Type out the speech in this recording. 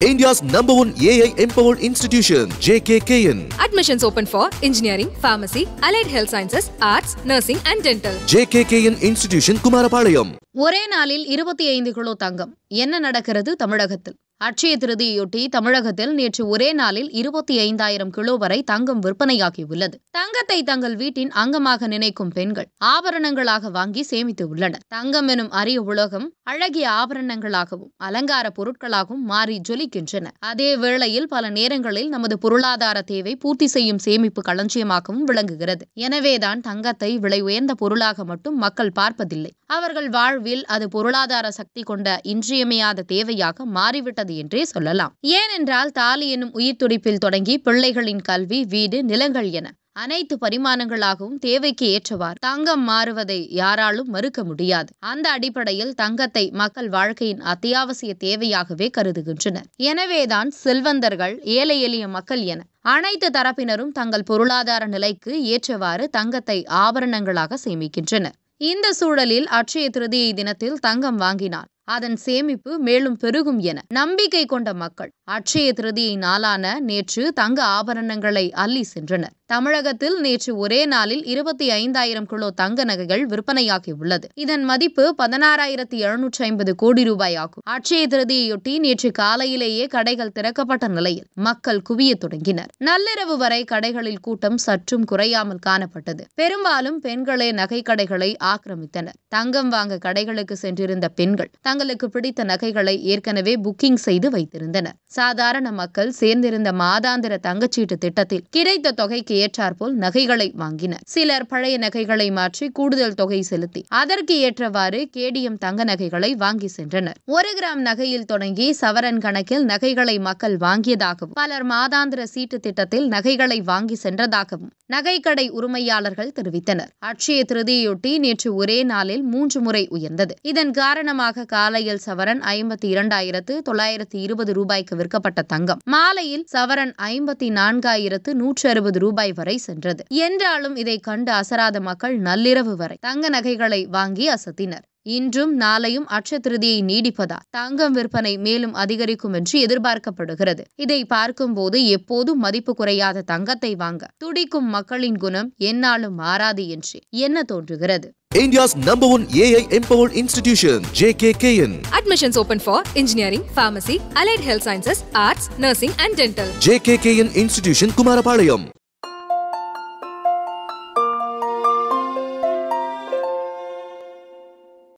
India's #1 AI empowered institution, JKKN. Admissions open for engineering, pharmacy, allied health sciences, arts, nursing and dental. JKKN Institution, Kumarapalayam. ஒரே நாளில் 25 kilo தங்கம். என்ன நடக்கிறது தமிழகத்தில்? அட்சய திருதியையொட்டி தமிழகத்தில் நேற்று ஒரே நாளில் 25,000 கிலோ வரை தங்கம் விற்பனையாகியுள்ளது. தங்கத்தை தங்கள் வீட்டின் அங்கமாக நினைக்கும் பெண்கள் ஆபரணங்களாக வாங்கி சேமித்து உள்ளனர். தங்கம் எனும் அரிய உலகம் அழகிய ஆபரணங்களாகவும் அலங்கார பொருட்களாகவும் மாறி ஜொலிக்கின்றன. அதே வேளையில் பல நேரங்களில் நமது பொருளாதார தேவை பூர்த்தி செய்யும் சேமிப்பு களஞ்சியமாகவும் விளங்குகிறது. எனவேதான் தங்கத்தை விலை உயர்ந்த பொருளாக மட்டும் மக்கள் பார்ப்பதில்லை. அவர்கள் வாழ்வில் அது பொருளாதார சக்தி கொண்ட இன்றியமையாத தேவையாக மாறிவிட்டது என்றே சொல்லலாம். ஏனென்றால் தாலி எனும் உயிர் துடிப்பில் தொடங்கி பிள்ளைகளின் கல்வி, வீடு, நிலங்கள் என அனைத்து பரிமாணங்களாகவும் தேவைக்கு ஏற்றவாறு தங்கம் மாறுவதை யாராலும் மறுக்க முடியாது. அந்த அடிப்படையில் தங்கத்தை மக்கள் வாழ்க்கையின் அத்தியாவசிய தேவையாகவே கருதுகின்றனர். எனவேதான் செல்வந்தர்கள், ஏழை எளிய மக்கள் என அனைத்து தரப்பினரும் தங்கள் பொருளாதார நிலைக்கு ஏற்றவாறு தங்கத்தை ஆபரணங்களாக சேமிக்கின்றனர். இந்த சூழலில் அட்சய திருதியை தினத்தில் தங்கம் வாங்கினால் அதன் சேமிப்பு மேலும் பெருகும் என நம்பிக்கை கொண்ட மக்கள் அட்சய திருதியை நாளான நேற்று தங்க ஆபரணங்களை அள்ளி சென்றனர். தமிழகத்தில் நேற்று ஒரே நாளில் 25,000 கிலோ தங்க நகைகள் விற்பனையாகியுள்ளது. இதன் மதிப்பு 16,750 கோடி ரூபாய் ஆகும். அட்சய திருதியையொட்டி நேற்று காலையிலேயே கடைகள் திறக்கப்பட்ட நிலையில் மக்கள் குவிய தொடங்கினர். நள்ளிரவு வரை கடைகளில் கூட்டம் சற்றும் குறையாமல் காணப்பட்டது. பெரும்பாலும் பெண்களே நகை கடைகளை ஆக்கிரமித்தனர். தங்கம் வாங்க கடைகளுக்கு சென்றிருந்த பெண்கள் தங்களுக்கு பிடித்த நகைகளை ஏற்கனவே புக்கிங் செய்து வைத்திருந்தனர். சாதாரண மக்கள் சேர்ந்திருந்த மாதாந்திர தங்கச்சீட்டு திட்டத்தில் கிடைத்த தொகைக்கு ஏற்றாற்போல் நகைகளை வாங்கினர். சிலர் பழைய நகைகளை மாற்றி கூடுதல் தொகை செலுத்தி அதற்கு ஏற்றவாறு கேடிஎம் தங்க நகைகளை வாங்கி சென்றனர். 1 கிராம் நகையில் தொடங்கி சவரன் கணக்கில் நகைகளை மக்கள் வாங்கியதாகவும் பலர் மாதாந்திர சீட்டு திட்டத்தில் நகைகளை வாங்கி சென்றதாகவும் நகைக்கடை உரிமையாளர்கள் தெரிவித்தனர். அட்சய திருதியையொட்டி நேற்று ஒரே நாளில் 3 முறை உயர்ந்தது. இதன் காரணமாக காலையில் சவரன் 52,920 ரூபாய்க்கு விற்கப்பட்ட தங்கம் மாலையில் சவரன் 54,160 ரூபாய் வரை சென்றது. என்றாலும் இதை கண்டு அசராத மக்கள் நள்ளிரவு வரை தங்க நகைகளை வாங்கி அசத்தினர். இன்றும் நாளையும் அட்சய திருதியை நீடிப்பதால் தங்கம் விற்பனை மேலும் அதிகரிக்கும் என்று எதிர்பார்க்கப்படுகிறது. இதை பார்க்கும்போது எப்போதும் மதிப்பு குறையாத தங்கத்தை வாங்க துடிக்கும் மக்களின் குணம் எந்நாளும் மாறாது என்று என்ன தோன்றுகிறது. India's #1 AI empowered institution, JKKN. Admissions open for engineering, pharmacy, allied health sciences, arts, nursing and dental. JKKN Institution, Kumarapalayam.